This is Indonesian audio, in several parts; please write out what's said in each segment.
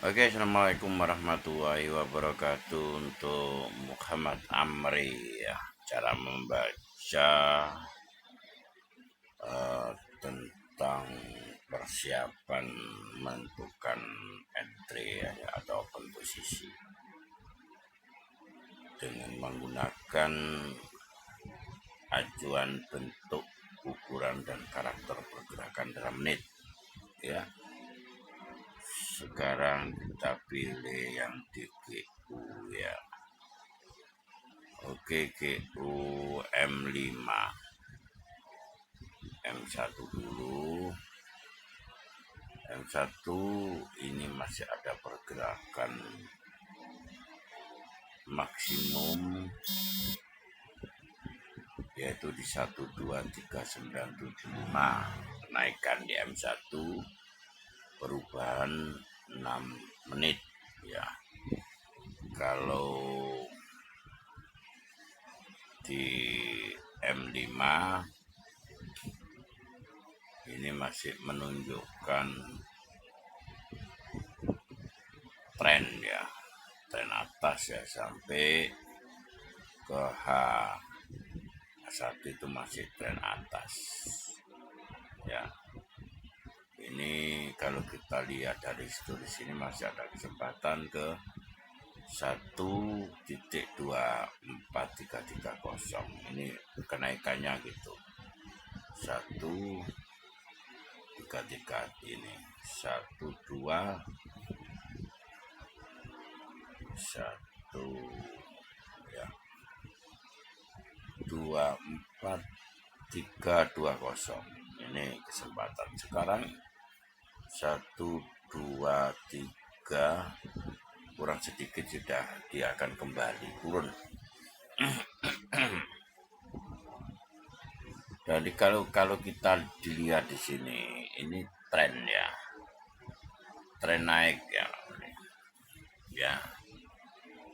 Oke, assalamualaikum warahmatullahi wabarakatuh. Untuk Muhammad Amri ya, cara membaca tentang persiapan menentukan entry ya, atau komposisi dengan menggunakan acuan bentuk, ukuran dan karakter pergerakan dalam menit ya. Sekarang kita pilih yang di GU ya. Oke, GU M5 M1 dulu. M1 ini masih ada pergerakan maksimum, yaitu di 123975. Kenaikan di M1 perubahan 6 menit ya. Kalau di M5 ini masih menunjukkan tren ya, tren atas ya, sampai ke H1 itu masih tren atas ya. Ini kalau kita lihat dari di sini masih ada kesempatan ke 1.24330. Ini kenaikannya gitu. 133 ini 12 1 ya 24320. Ini kesempatan sekarang 123 kurang sedikit sudah dia akan kembali turun. Jadi kalau kita dilihat di sini, ini tren ya, tren naik ya,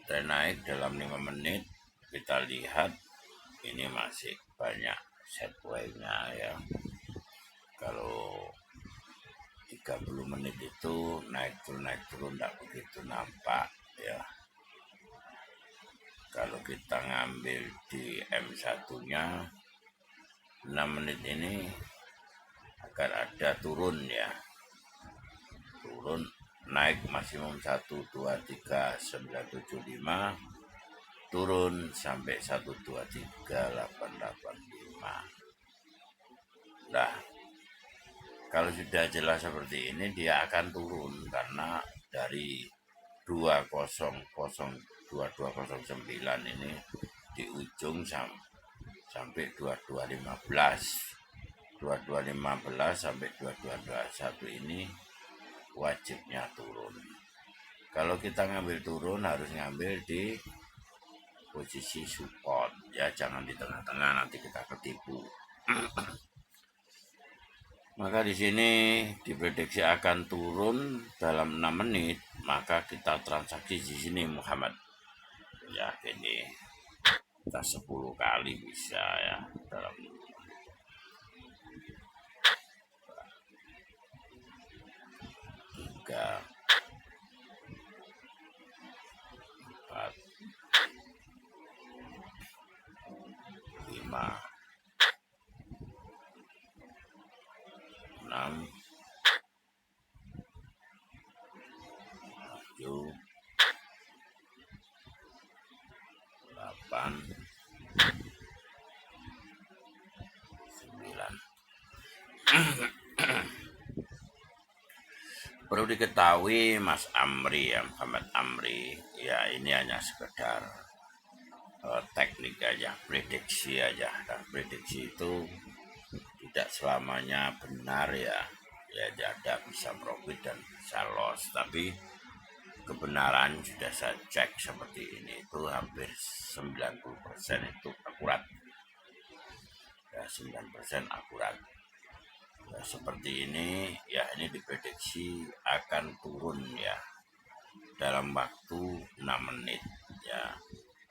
tren naik dalam 5 menit. Kita lihat ini masih banyak setway-nya ya. Kalau 30 menit itu naik turun tidak begitu nampak ya. Kalau kita ngambil di M1-nya 6 menit ini akan ada turun ya, turun naik maksimum 123975, turun sampai 123885. Nah, kalau sudah jelas seperti ini dia akan turun, karena dari 2209 ini di ujung sampai 2215 sampai 2221 ini wajibnya turun. Kalau kita ngambil turun harus ngambil di posisi support ya, jangan di tengah-tengah, nanti kita ketipu. Maka di sini diprediksi akan turun dalam 6 menit, maka kita transaksi di sini Muhammad. Ya, ini kita 10 kali bisa ya dalam 3 4 5 6 7 8 9. Perlu diketahui Mas Amri ya, Muhammad Amri ya, ini hanya sekedar teknik aja, prediksi aja. Dan prediksi itu tidak selamanya benar ya, ada bisa profit dan bisa loss, tapi kebenaran sudah saya cek seperti ini, itu hampir 90% itu akurat ya, 9% akurat ya. Seperti ini ya, ini diprediksi akan turun ya dalam waktu 6 menit ya.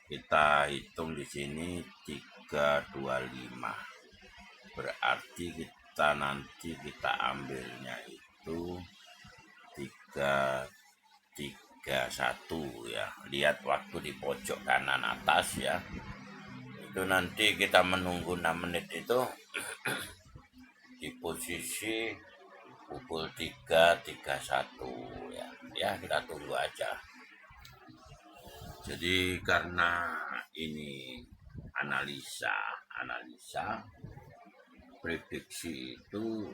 Kita hitung di sini 325, berarti kita ambilnya itu 3.1 ya. Lihat waktu di pojok kanan atas ya. Itu nanti kita menunggu 6 menit itu di posisi pukul 3.31 ya. Ya, kita tunggu aja. Jadi karena ini analisa prediksi itu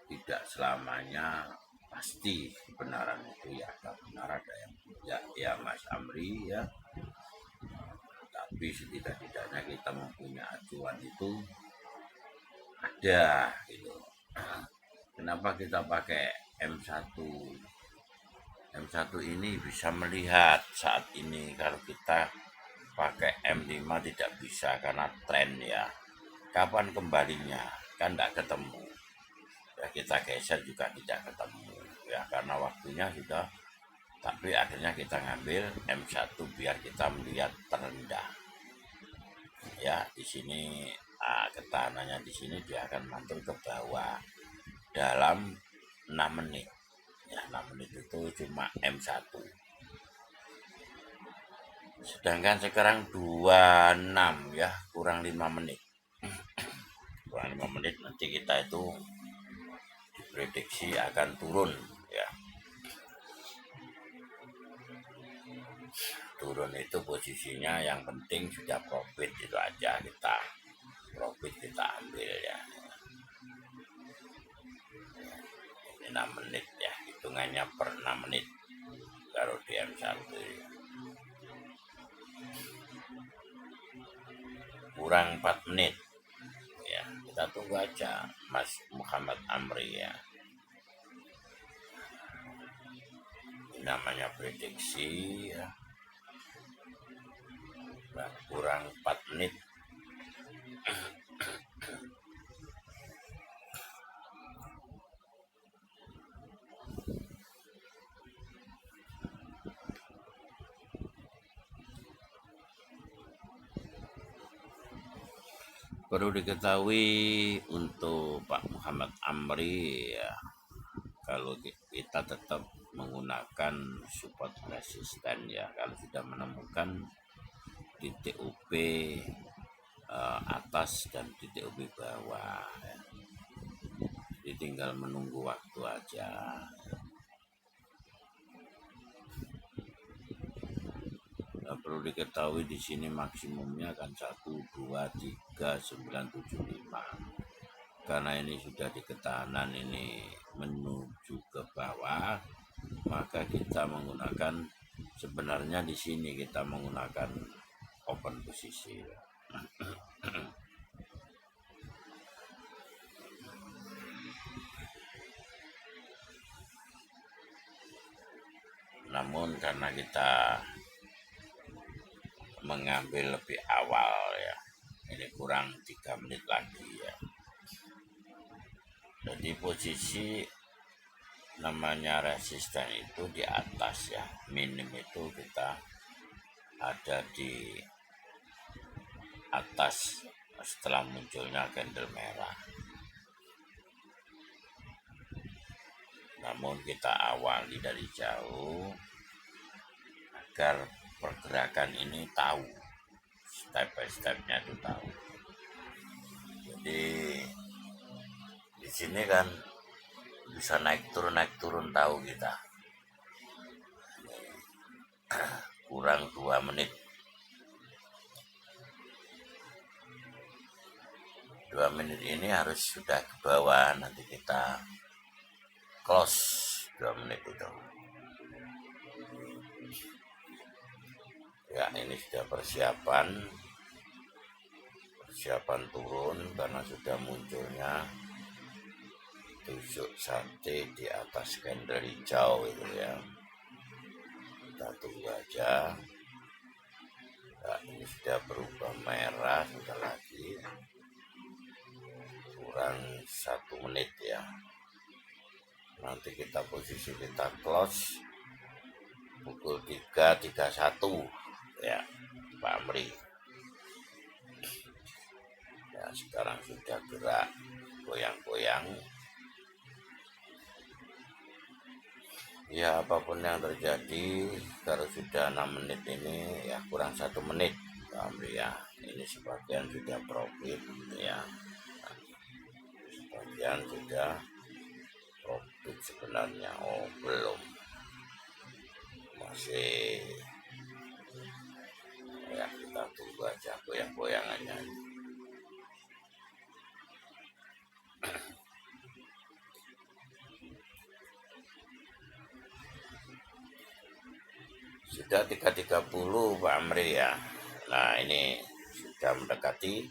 tidak selamanya pasti kebenaran itu ya, ada benar ada yang tidak ya Mas Amri ya, tapi setidak-tidaknya kita mempunyai acuan itu ada gitu. Kenapa kita pakai M1 ini bisa melihat saat ini, kalau kita pakai M5 tidak bisa karena tren ya. Kapan kembalinya kan tidak ketemu ya, kita geser juga tidak ketemu ya karena waktunya sudah, tapi akhirnya kita ngambil M1 biar kita melihat terendah ya. Di sini ketahanannya di sini dia akan mantul ke bawah dalam 6 menit ya. 6 menit itu cuma M1, sedangkan sekarang 26 ya, kurang 5 menit. Kurang 5 menit nanti kita itu diprediksi akan turun ya. Turun itu posisinya yang penting sudah profit, itu aja, kita profit kita ambil ya. Ini 6 menit ya, hitungannya per 6 menit kalau di M1 ya. Kurang 4 menit ya, kita tunggu aja Mas Muhammad Amri ya. Ini namanya prediksi ya. Nah, kurang 4 menit. Perlu diketahui untuk Pak Muhammad Amri ya, kalau kita tetap menggunakan support resisten ya, kalau sudah menemukan titik UP atas dan titik UP bawah ya. Jadi tinggal menunggu waktu aja. Nah, perlu diketahui di sini maksimumnya kan 1, 2, 3, 9, 7, 5. Karena ini sudah di ketahanan ini menuju ke bawah, maka kita menggunakan, sebenarnya di sini kita menggunakan open posisi. Namun karena kita mengambil lebih awal ya, ini kurang 3 menit lagi ya. Jadi posisi namanya resisten itu di atas ya, minim itu kita ada di atas setelah munculnya candle merah. Namun kita awali dari jauh agar pergerakan ini tahu, step by stepnya itu tahu. Jadi di sini kan bisa naik turun tahu kita. Kurang 2 menit. 2 menit ini harus sudah ke bawah, nanti kita close 2 menit itu. Ya, ini sudah persiapan turun karena sudah munculnya tusuk sate di atas candle hijau itu ya. Kita tunggu aja. Nah, ini sudah berubah merah, sudah lagi kurang 1 menit ya. Nanti kita posisi kita close pukul 3.31 ya Pak Amri. Ya, sekarang sudah gerak goyang-goyang. Ya apapun yang terjadi, kalau sudah 6 menit ini ya kurang 1 menit Pak Amri ya. Ini sebagian sudah profit gitu ya. Sebagian sudah profit sebenarnya. Oh belum, masih ya, kita tunggu aja goyang-goyangannya. Sudah 3.30 Pak Amri ya. Nah ini sudah mendekati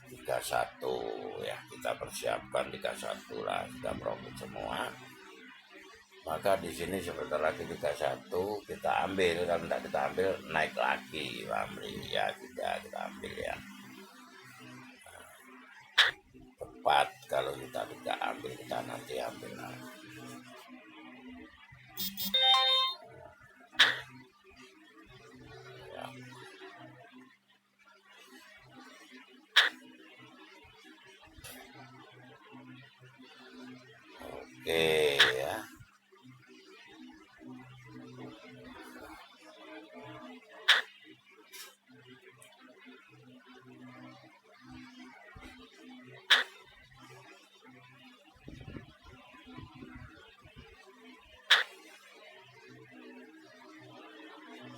31 ya, kita persiapkan 31 lah, sudah profit semua. Maka di sini sebentar lagi 31 kita ambil, kalau tidak kita ambil naik lagi Pak Amri ya, kita ambil ya. Tepat kalau kita tidak ambil, kita nanti ambil lagi. Ya. Oke ya.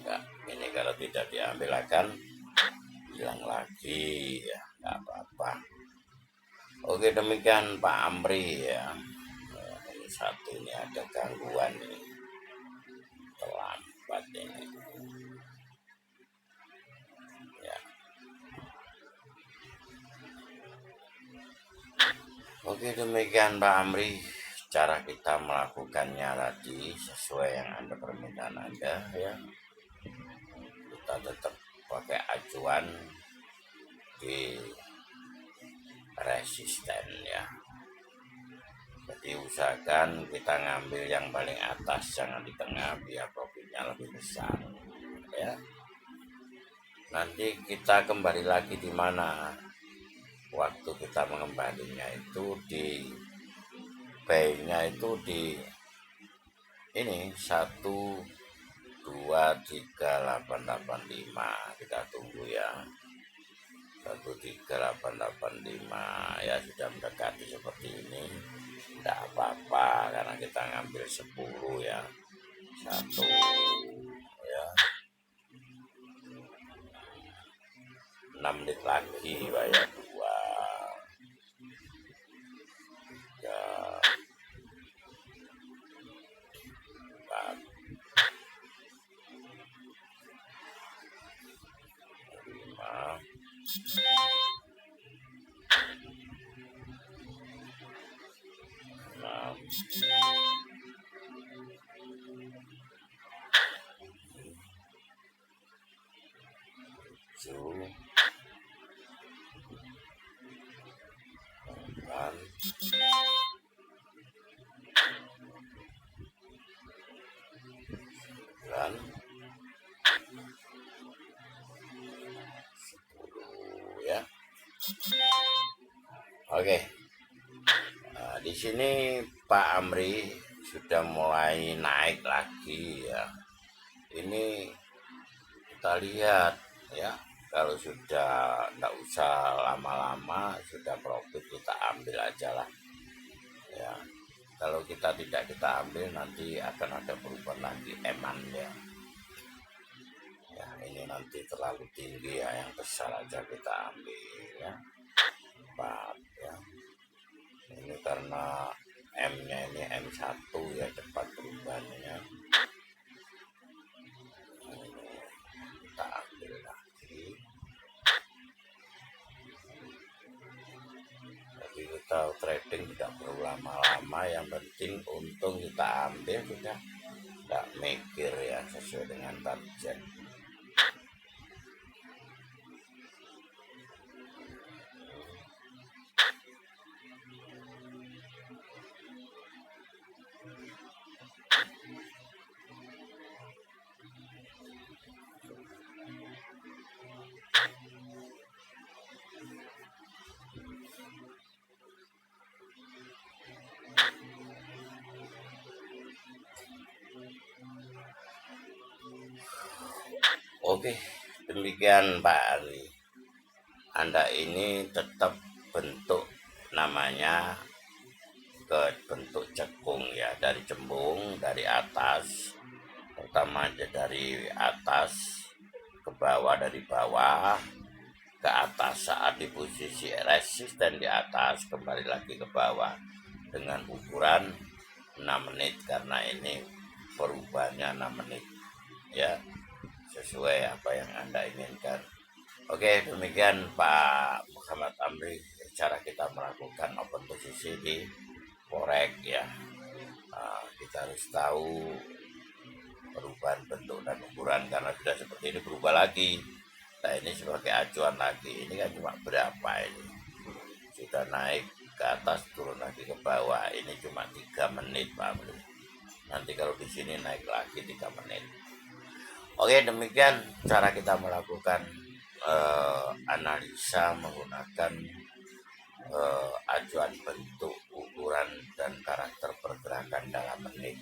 Ya, ini kalau tidak diambil akan hilang lagi ya, nggak apa-apa. Oke demikian Pak Amri ya. Ini satu ini ada gangguan ini, terlambat ini ya. Oke demikian Pak Amri, cara kita melakukannya tadi sesuai yang Anda permintaan Anda ya. Kita tetap pakai acuan di resisten ya. Jadi usahakan kita ngambil yang paling atas, jangan di tengah, biar profitnya lebih besar ya. Nanti kita kembali lagi di mana? Waktu kita mengembalinya itu di buy-nya itu di ini 123.885, kita tunggu ya. 13885 ya, sudah mendekati seperti ini, tidak apa-apa karena kita ngambil 10 ya. 1 ya, 6 menit lagi bayar 2 ya, 4 5 6 7 8 9 10 ya. Oke. Nah, di sini Pak Amri sudah mulai naik lagi ya. Ini kita lihat ya, kalau sudah tidak usah lama-lama, sudah profit kita ambil aja lah ya. Kalau kita tidak kita ambil nanti akan ada perubahan lagi eman ya. Ya ini nanti terlalu tinggi ya, yang besar aja kita ambil ya. 4 ya. Ini karena M-nya ini M1 ya, cepat perubahannya. Kita ambil lagi. Jadi kita trading tidak perlu lama-lama, yang penting untung kita ambil, sudah tidak mikir ya, sesuai dengan target. Oke, demikian Pak Ari. Anda ini tetap bentuk namanya ke bentuk cekung ya, dari cembung, dari atas, pertama aja dari atas ke bawah, dari bawah ke atas saat di posisi resisten di atas, kembali lagi ke bawah dengan ukuran 6 menit karena ini perubahannya 6 menit ya, sesuai apa yang Anda inginkan. Oke, demikian Pak Muhammad Amri cara kita melakukan open posisi di korek ya. Kita harus tahu perubahan bentuk dan ukuran karena sudah seperti ini berubah lagi. Nah ini sebagai acuan lagi, ini kan cuma berapa ini, sudah naik ke atas turun lagi ke bawah, ini cuma 3 menit Pak Amri. Nanti kalau di sini naik lagi 3 menit. Oke, demikian cara kita melakukan analisa menggunakan acuan bentuk, ukuran, dan karakter pergerakan dalam menit.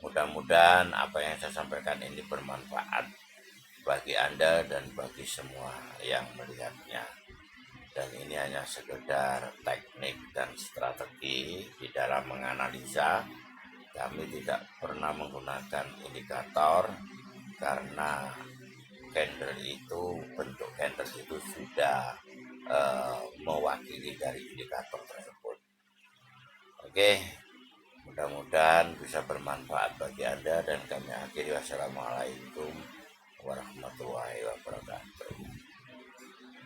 Mudah-mudahan apa yang saya sampaikan ini bermanfaat bagi Anda dan bagi semua yang melihatnya. Dan ini hanya sekedar teknik dan strategi di dalam menganalisa. Kami tidak pernah menggunakan indikator karena candle itu, bentuk candle itu sudah mewakili dari indikator tersebut. Oke, mudah-mudahan bisa bermanfaat bagi Anda dan kami akhiri. Wassalamualaikum warahmatullahi wabarakatuh.